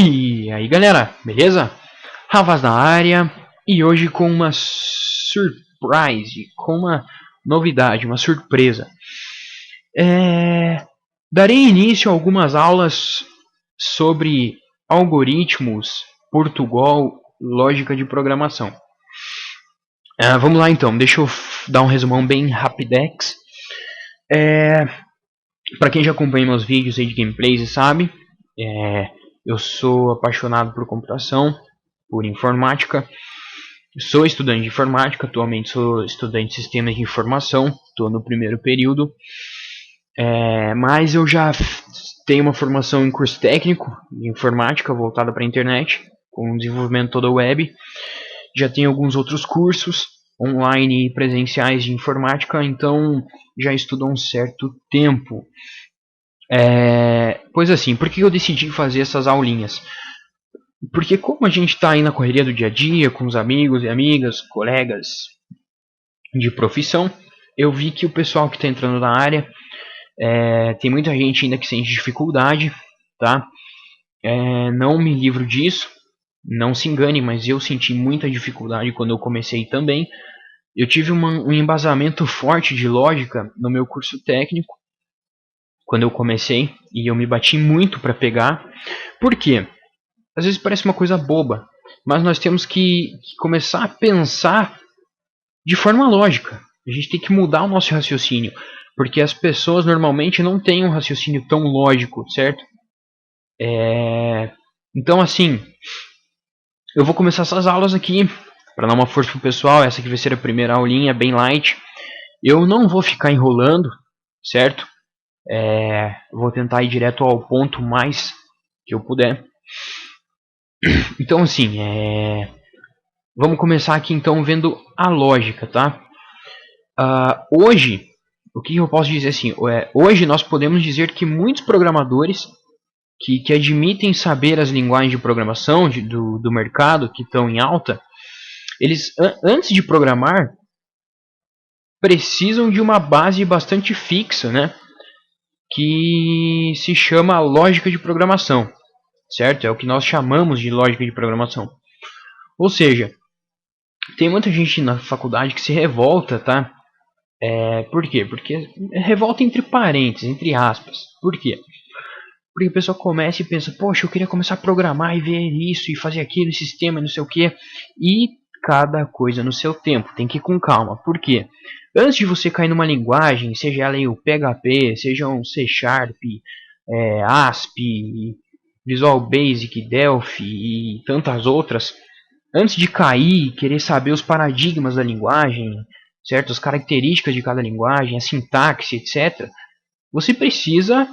E aí galera, beleza? Ravaz na área e hoje com uma surprise, com uma novidade, uma surpresa. Darei início a algumas aulas sobre algoritmos, Portugal, lógica de programação. Vamos lá então, deixa eu dar um resumão bem rapidex. Para quem já acompanha meus vídeos aí de gameplays e sabe, eu sou apaixonado por computação, por informática. Sou estudante de informática, atualmente sou estudante de sistemas de informação, estou no primeiro período. Mas eu já tenho uma formação em curso técnico de informática voltada para a internet, com desenvolvimento toda web. Já tenho alguns outros cursos online e presenciais de informática, então já estudo há um certo tempo. Pois assim, por que eu decidi fazer essas aulinhas? Porque como a gente está aí na correria do dia a dia, com os amigos e amigas, colegas de profissão, eu vi que o pessoal que está entrando na área, tem muita gente ainda que sente dificuldade, tá? Não me livro disso, não se engane, mas eu senti muita dificuldade quando eu comecei também. Eu tive um embasamento forte de lógica no meu curso técnico, quando eu comecei, e eu me bati muito para pegar. Por quê? Às vezes parece uma coisa boba, mas nós temos que começar a pensar de forma lógica. A gente tem que mudar o nosso raciocínio, porque as pessoas normalmente não têm um raciocínio tão lógico, certo? Então assim, eu vou começar essas aulas aqui para dar uma força pro pessoal. Essa aqui vai ser a primeira aulinha, bem light. Eu não vou ficar enrolando, certo? Vou tentar ir direto ao ponto mais que eu puder. Então assim, vamos começar aqui então vendo a lógica, tá? Hoje, o que eu posso dizer assim? Hoje nós podemos dizer que muitos programadores que admitem saber as linguagens de programação do mercado que estão em alta, eles antes de programar precisam de uma base bastante fixa, né? Que se chama lógica de programação, certo? É o que nós chamamos de lógica de programação. Ou seja, tem muita gente na faculdade que se revolta, tá? Por quê? Porque revolta entre parênteses, entre aspas. Por quê? Porque a pessoa começa e pensa, poxa, eu queria começar a programar e ver isso e fazer aquilo, sistema, não sei o que. E cada coisa no seu tempo, tem que ir com calma. Por quê? Antes de você cair numa linguagem, seja ela o PHP, seja um C Sharp, ASP, Visual Basic, Delphi e tantas outras, antes de cair, querer saber os paradigmas da linguagem, certo? As características de cada linguagem, a sintaxe, etc., você precisa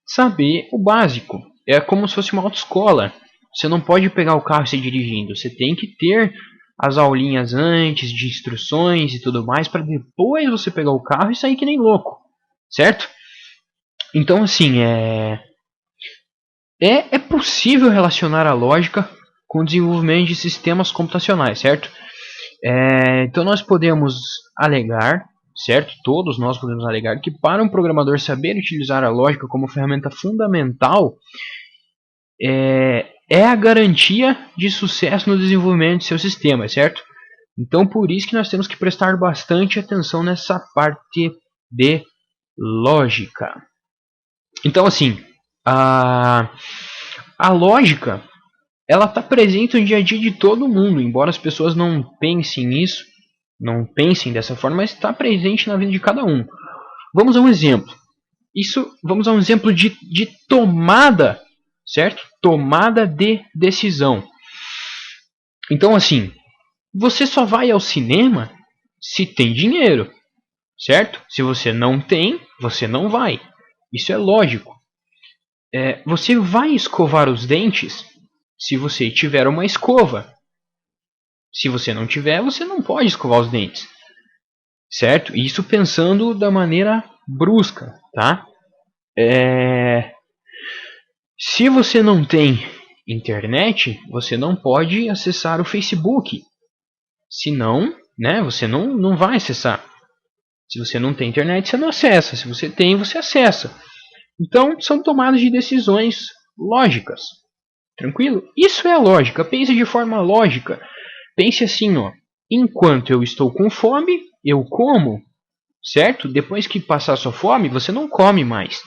saber o básico. É como se fosse uma autoescola. Você não pode pegar o carro e sair dirigindo. Você tem que ter as aulinhas antes, de instruções e tudo mais, para depois você pegar o carro e sair que nem louco, certo? Então assim, é possível relacionar a lógica com o desenvolvimento de sistemas computacionais, certo? Então nós podemos alegar, certo? Todos nós podemos alegar que para um programador saber utilizar a lógica como ferramenta fundamental é a garantia de sucesso no desenvolvimento de seu sistema, certo? Então por isso que nós temos que prestar bastante atenção nessa parte de lógica. Então assim, a lógica ela está presente no dia a dia de todo mundo, embora as pessoas não pensem nisso, não pensem dessa forma, mas está presente na vida de cada um. Vamos a um exemplo. Vamos a um exemplo de tomada, certo? Tomada de decisão. Então assim, você só vai ao cinema se tem dinheiro, certo? Se você não tem, você não vai. Isso é lógico. Você vai escovar os dentes se você tiver uma escova. Se você não tiver, você não pode escovar os dentes, certo? Isso pensando da maneira brusca, tá? Se você não tem internet, você não pode acessar o Facebook. Senão, né, você não vai acessar. Se você não tem internet, você não acessa. Se você tem, você acessa. Então, são tomadas de decisões lógicas. Tranquilo? Isso é a lógica. Pense de forma lógica. Pense assim, ó. Enquanto eu estou com fome, eu como, certo? Depois que passar a sua fome, você não come mais.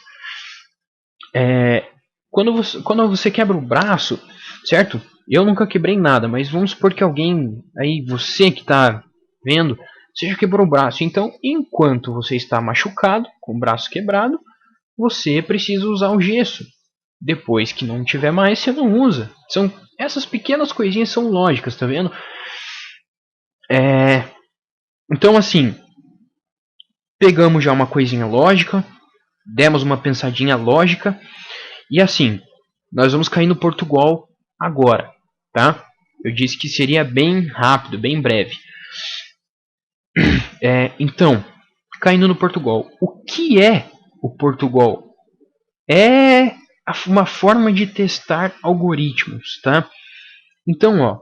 Quando você quebra o braço, certo? Eu nunca quebrei nada, mas vamos supor que alguém, aí você que está vendo, você já quebrou o braço. Então, enquanto você está machucado, com o braço quebrado, você precisa usar o gesso. Depois que não tiver mais, você não usa. Essas pequenas coisinhas são lógicas, tá vendo? Então, assim, pegamos já uma coisinha lógica, demos uma pensadinha lógica, e assim, nós vamos cair no Portugal agora, tá? Eu disse que seria bem rápido, bem breve. Então, caindo no Portugal. O que é o Portugal? É uma forma de testar algoritmos, tá? Então, ó,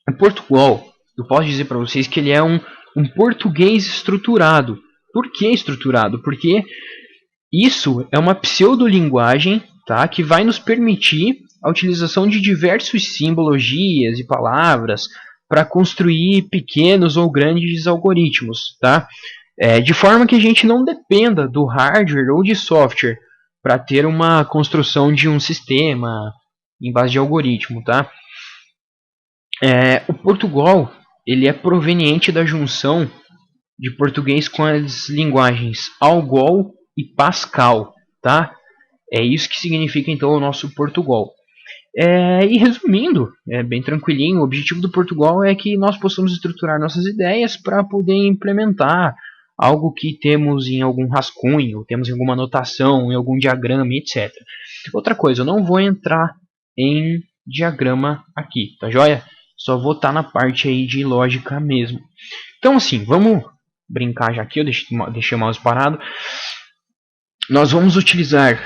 o Portugal, eu posso dizer para vocês que ele é um português estruturado. Por que estruturado? Porque isso é uma pseudolinguagem, tá, que vai nos permitir a utilização de diversos simbologias e palavras para construir pequenos ou grandes algoritmos, tá? De forma que a gente não dependa do hardware ou de software para ter uma construção de um sistema em base de algoritmo, tá? O Portugal ele é proveniente da junção de português com as linguagens Algol e Pascal, tá? É isso que significa então o nosso Portugal. E resumindo, bem tranquilinho, o objetivo do Portugal é que nós possamos estruturar nossas ideias para poder implementar algo que temos em algum rascunho, temos em alguma anotação, em algum diagrama, etc. Outra coisa, eu não vou entrar em diagrama aqui, tá joia? Só vou estar na parte aí de lógica mesmo. Então assim, vamos brincar já aqui, eu deixei o mouse parado. Nós vamos utilizar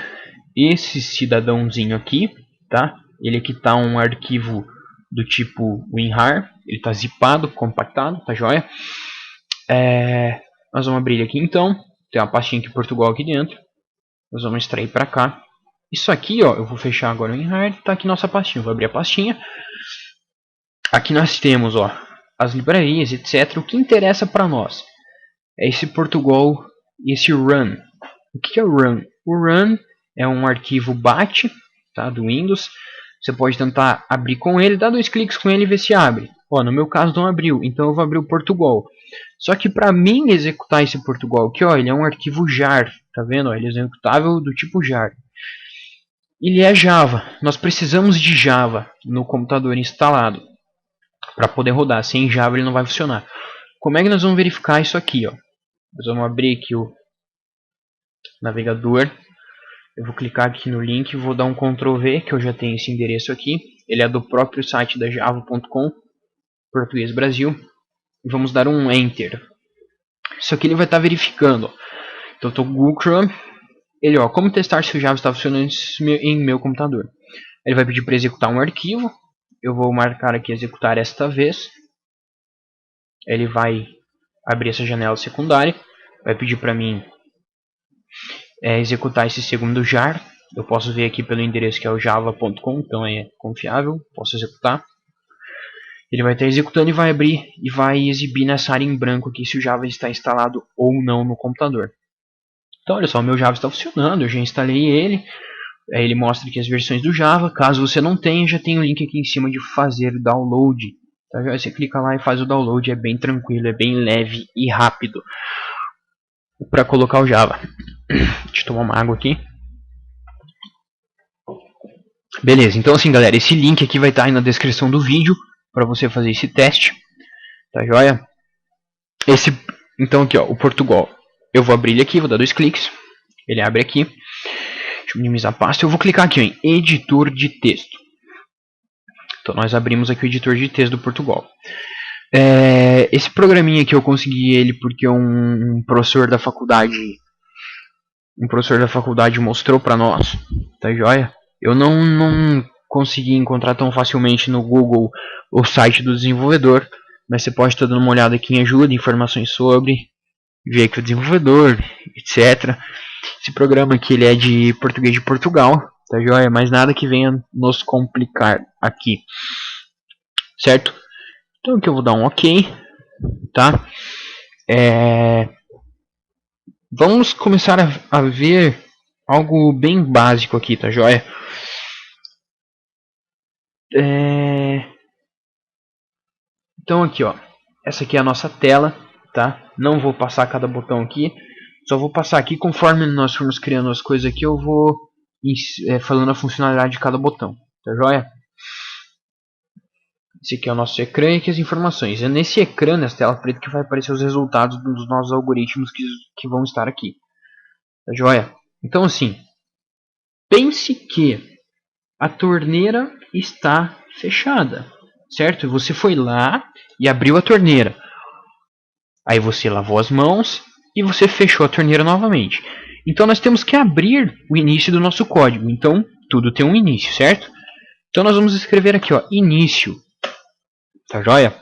esse cidadãozinho aqui, tá? Ele aqui tá um arquivo do tipo WinRAR, ele tá zipado, compactado, tá joia? Nós vamos abrir ele aqui então, tem uma pastinha aqui Portugal aqui dentro. Nós vamos extrair para cá. Isso aqui, ó, eu vou fechar agora o WinRAR, tá aqui nossa pastinha, eu vou abrir a pastinha. Aqui nós temos, ó, as livrarias, etc. O que interessa para nós é esse Portugal e esse run. O que é o run? O run é um arquivo BAT, tá, do Windows. Você pode tentar abrir com ele, dá 2 cliques com ele e ver se abre. Ó, no meu caso não abriu, então eu vou abrir o Portugal. Só que para mim executar esse Portugal aqui, ó, ele é um arquivo jar, tá vendo? Ó, ele é executável do tipo jar. Ele é Java. Nós precisamos de Java no computador instalado para poder rodar. Sem Java ele não vai funcionar. Como é que nós vamos verificar isso aqui, ó? Nós vamos abrir aqui o navegador. Eu vou clicar aqui no link, vou dar um Ctrl V, que eu já tenho esse endereço aqui. Ele é do próprio site da java.com, português Brasil. E vamos dar um Enter. Isso aqui ele vai estar verificando. Então eu estou no Google Chrome. Ele, ó, como testar se o Java está funcionando em meu computador. Ele vai pedir para executar um arquivo. Eu vou marcar aqui executar esta vez. Ele vai abrir essa janela secundária. Vai pedir para mim executar esse segundo jar. Eu posso ver aqui pelo endereço que é o java.com, então é confiável, posso executar. Ele vai estar executando e vai abrir e vai exibir nessa área em branco aqui se o Java está instalado ou não no computador. Então olha só, o meu Java está funcionando, eu já instalei ele. Aí ele mostra aqui as versões do Java. Caso você não tenha, já tem o link aqui em cima de fazer download. Tá? Você clica lá e faz o download, é bem tranquilo, é bem leve e rápido para colocar o Java. Deixa eu tomar uma água aqui. Beleza, então assim galera, esse link aqui vai estar aí na descrição do vídeo para você fazer esse teste. Tá joia? Então aqui ó, o Portugal. Eu vou abrir ele aqui, vou dar 2 cliques. Ele abre aqui. Deixa eu minimizar a pasta. Eu vou clicar aqui em editor de texto. Então nós abrimos aqui o editor de texto do Portugal. Esse programinha aqui eu consegui ele porque um professor da faculdade mostrou para nós, tá joia? Eu não consegui encontrar tão facilmente no Google o site do desenvolvedor, mas você pode estar dando uma olhada aqui em ajuda, informações sobre, ver aqui o desenvolvedor, etc. Esse programa aqui ele é de português de Portugal, Tá joia? Mas nada que venha nos complicar aqui. Certo? Então aqui eu vou dar um OK. Tá? Vamos começar a ver algo bem básico aqui, tá joia? Então aqui, ó. Essa aqui é a nossa tela, tá? Não vou passar cada botão aqui. Só vou passar aqui conforme nós formos criando as coisas aqui. Eu vou falando a funcionalidade de cada botão, tá joia? Esse aqui é o nosso ecrã e aqui as informações. É nesse ecrã, nessa tela preta, que vai aparecer os resultados dos nossos algoritmos que vão estar aqui. Tá joia? Então assim, pense que a torneira está fechada, certo? Você foi lá e abriu a torneira. Aí você lavou as mãos e você fechou a torneira novamente. Então nós temos que abrir o início do nosso código. Então tudo tem um início, certo? Então nós vamos escrever aqui, ó, início. Tá joia?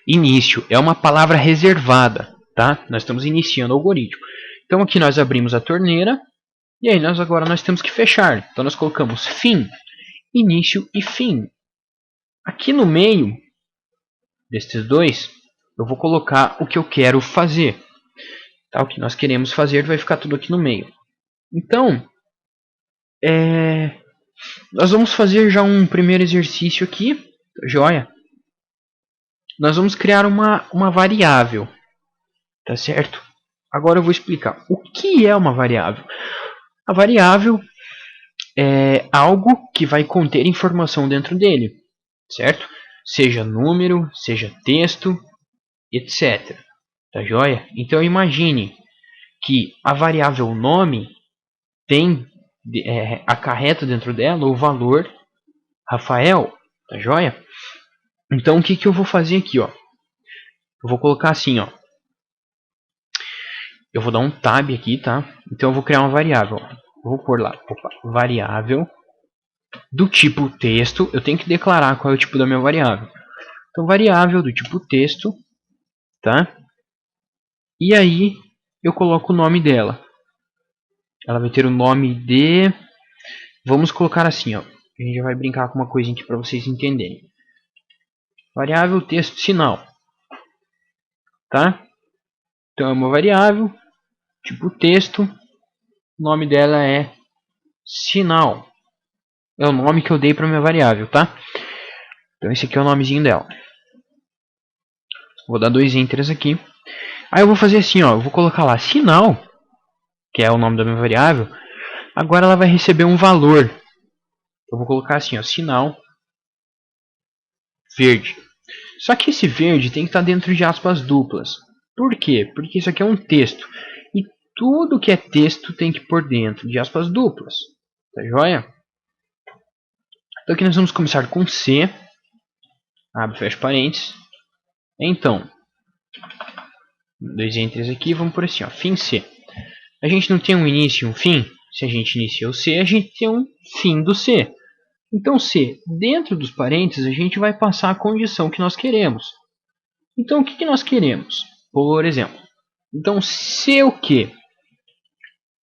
Início é uma palavra reservada, tá? Nós estamos iniciando o algoritmo. Então aqui nós abrimos a torneira e aí agora nós temos que fechar. Então nós colocamos fim, início e fim. Aqui no meio destes dois, eu vou colocar o que eu quero fazer. Tá? O que nós queremos fazer vai ficar tudo aqui no meio. Então, nós vamos fazer já um primeiro exercício aqui. Joia? Nós vamos criar uma variável. Tá certo? Agora eu vou explicar. O que é uma variável? A variável é algo que vai conter informação dentro dele. Certo? Seja número, seja texto, etc. Tá joia? Então imagine que a variável nome tem acarreta dentro dela o valor Rafael, tá joia? Então o que eu vou fazer aqui, ó? Eu vou colocar assim, ó. Eu vou dar um tab aqui, tá? Então eu vou criar uma variável. Vou pôr lá, variável do tipo texto. Eu tenho que declarar qual é o tipo da minha variável. Então variável do tipo texto, tá? E aí eu coloco o nome dela. Ela vai ter o nome de... Vamos colocar assim, ó. A gente já vai brincar com uma coisinha aqui para vocês entenderem. Variável texto sinal. Tá? Então é uma variável, tipo texto. O nome dela é sinal. É o nome que eu dei para minha variável, tá? Então esse aqui é o nomezinho dela. Vou dar 2 entres aqui. Aí eu vou fazer assim, ó. Eu vou colocar lá sinal, que é o nome da minha variável. Agora ela vai receber um valor. Eu vou colocar assim, ó. Sinal verde. Só que esse verde tem que estar dentro de aspas duplas. Por quê? Porque isso aqui é um texto. E tudo que é texto tem que pôr dentro de aspas duplas. Tá joia? Então aqui nós vamos começar com C. Abre e fecha parênteses. Então, 2 entres aqui, vamos por assim, ó, fim C. A gente não tem um início e um fim. Se a gente inicia o C, a gente tem um fim do C. Então C, dentro dos parênteses, a gente vai passar a condição que nós queremos. Então o que nós queremos? Por exemplo, então se o quê?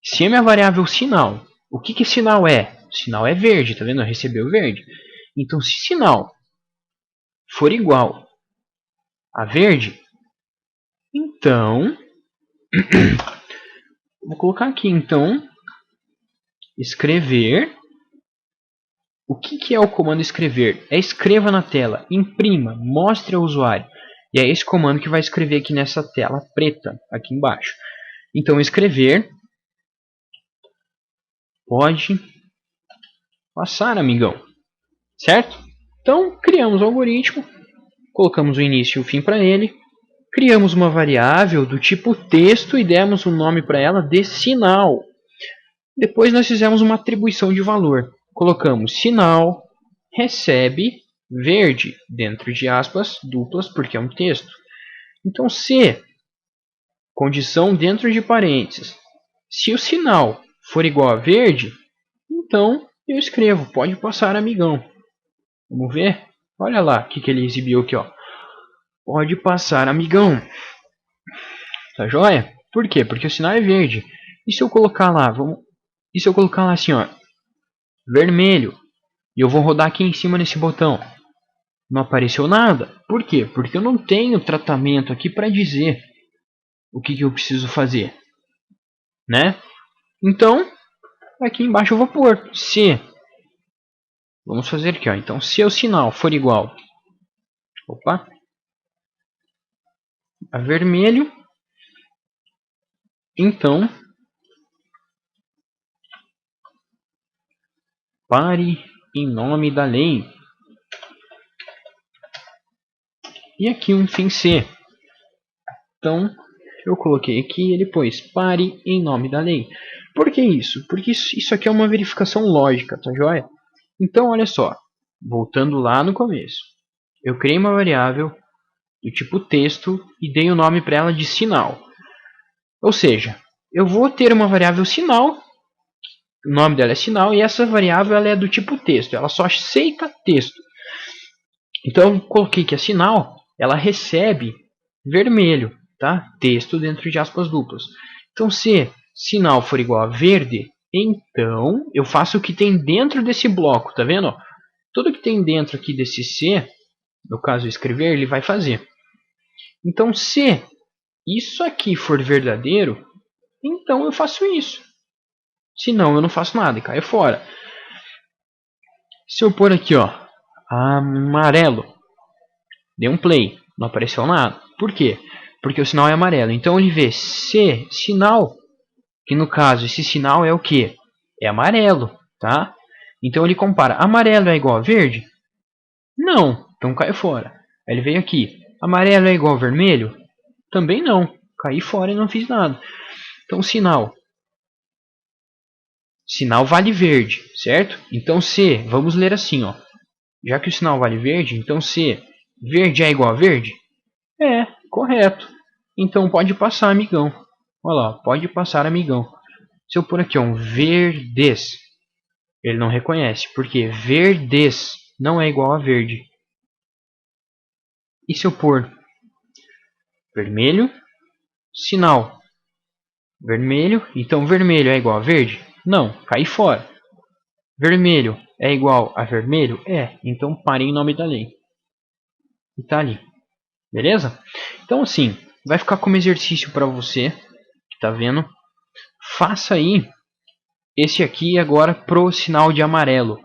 Se é minha variável sinal, o que sinal é? Sinal é verde, tá vendo? Recebeu verde. Então se sinal for igual a verde, então vou colocar aqui, então escrever. O que é o comando escrever? É escreva na tela, imprima, mostre ao usuário. E é esse comando que vai escrever aqui nessa tela preta, aqui embaixo. Então escrever pode passar, amigão. Certo? Então criamos o algoritmo, colocamos o início e o fim para ele. Criamos uma variável do tipo texto e demos um nome para ela de sinal. Depois nós fizemos uma atribuição de valor. Colocamos sinal recebe verde dentro de aspas duplas porque é um texto. Então se condição dentro de parênteses, se o sinal for igual a verde, então eu escrevo pode passar, amigão. Vamos ver? Olha lá o que ele exibiu aqui, ó. Pode passar, amigão. Tá joia? Por quê? Porque o sinal é verde. E se eu colocar lá, e se eu colocar lá assim, ó, vermelho. E eu vou rodar aqui em cima nesse botão. Não apareceu nada. Por quê? Porque eu não tenho tratamento aqui para dizer o que eu preciso fazer, né? Então, aqui embaixo eu vou pôr se. Vamos fazer aqui, ó. Então, se o sinal for igual, opa, a vermelho, então pare em nome da lei. E aqui um fim C. Então, eu coloquei aqui, ele pôs pare em nome da lei. Por que isso? Porque isso aqui é uma verificação lógica, tá joia? Então, olha só, voltando lá no começo. Eu criei uma variável do tipo texto e dei o nome para ela de sinal. Ou seja, eu vou ter uma variável sinal, o nome dela é sinal, e essa variável ela é do tipo texto, ela só aceita texto. Então, eu coloquei que a sinal, ela recebe vermelho, tá? Texto dentro de aspas duplas. Então, se sinal for igual a verde, então eu faço o que tem dentro desse bloco, tá vendo? Tudo que tem dentro aqui desse C, no caso escrever, ele vai fazer. Então, se isso aqui for verdadeiro, então eu faço isso. Se não, eu não faço nada e caio fora. Se eu pôr aqui, ó, amarelo, dei um play, não apareceu nada. Por quê? Porque o sinal é amarelo. Então ele vê se sinal, que no caso esse sinal é o que? É amarelo, tá? Então ele compara, amarelo é igual a verde? Não, então cai fora. Aí ele veio aqui, amarelo é igual a vermelho? Também não, caí fora e não fiz nada. Então sinal vale verde, certo? Então se, vamos ler assim, ó. Já que o sinal vale verde, então se verde é igual a verde? É, correto. Então pode passar, amigão. Olha lá, pode passar, amigão. Se eu pôr aqui um verdes, ele não reconhece, porque verdes não é igual a verde. E se eu pôr vermelho, sinal vermelho, então vermelho é igual a verde? Não, cai fora. Vermelho é igual a vermelho? É, então pare em nome da lei. E tá ali. Beleza? Então assim, vai ficar como exercício para você, que tá vendo? Faça aí esse aqui agora pro sinal de amarelo.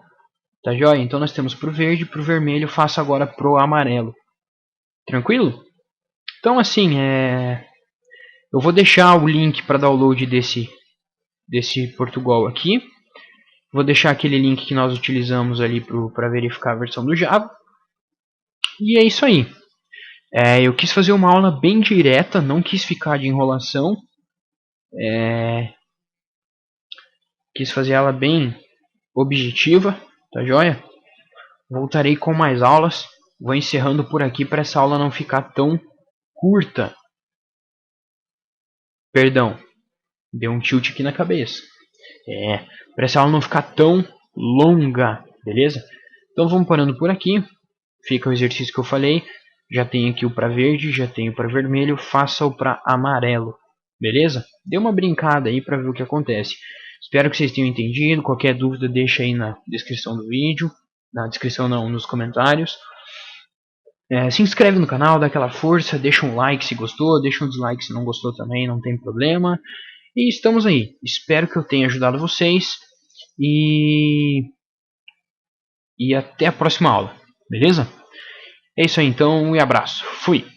Tá joia? Então nós temos pro verde, pro vermelho, faça agora pro amarelo. Tranquilo? Então assim, eu vou deixar o link para download desse Portugal aqui. Vou deixar aquele link que nós utilizamos ali para verificar a versão do Java. E é isso aí. Eu quis fazer uma aula bem direta, não quis ficar de enrolação. Quis fazer ela bem objetiva, tá joia? Voltarei com mais aulas. Vou encerrando por aqui para essa aula não ficar tão curta. Perdão, deu um tilt aqui na cabeça. Para essa aula não ficar tão longa, beleza? Então vamos parando por aqui. Fica o exercício que eu falei. Já tenho aqui o para verde, já tenho para vermelho. Faça o para amarelo, beleza? Dê uma brincada aí para ver o que acontece. Espero que vocês tenham entendido. Qualquer dúvida deixa aí na descrição do vídeo. Na descrição não, nos comentários. Se inscreve no canal, dá aquela força, deixa um like se gostou, deixa um dislike se não gostou também, não tem problema. E estamos aí. Espero que eu tenha ajudado vocês. E até a próxima aula, beleza? É isso aí então, e abraço. Fui!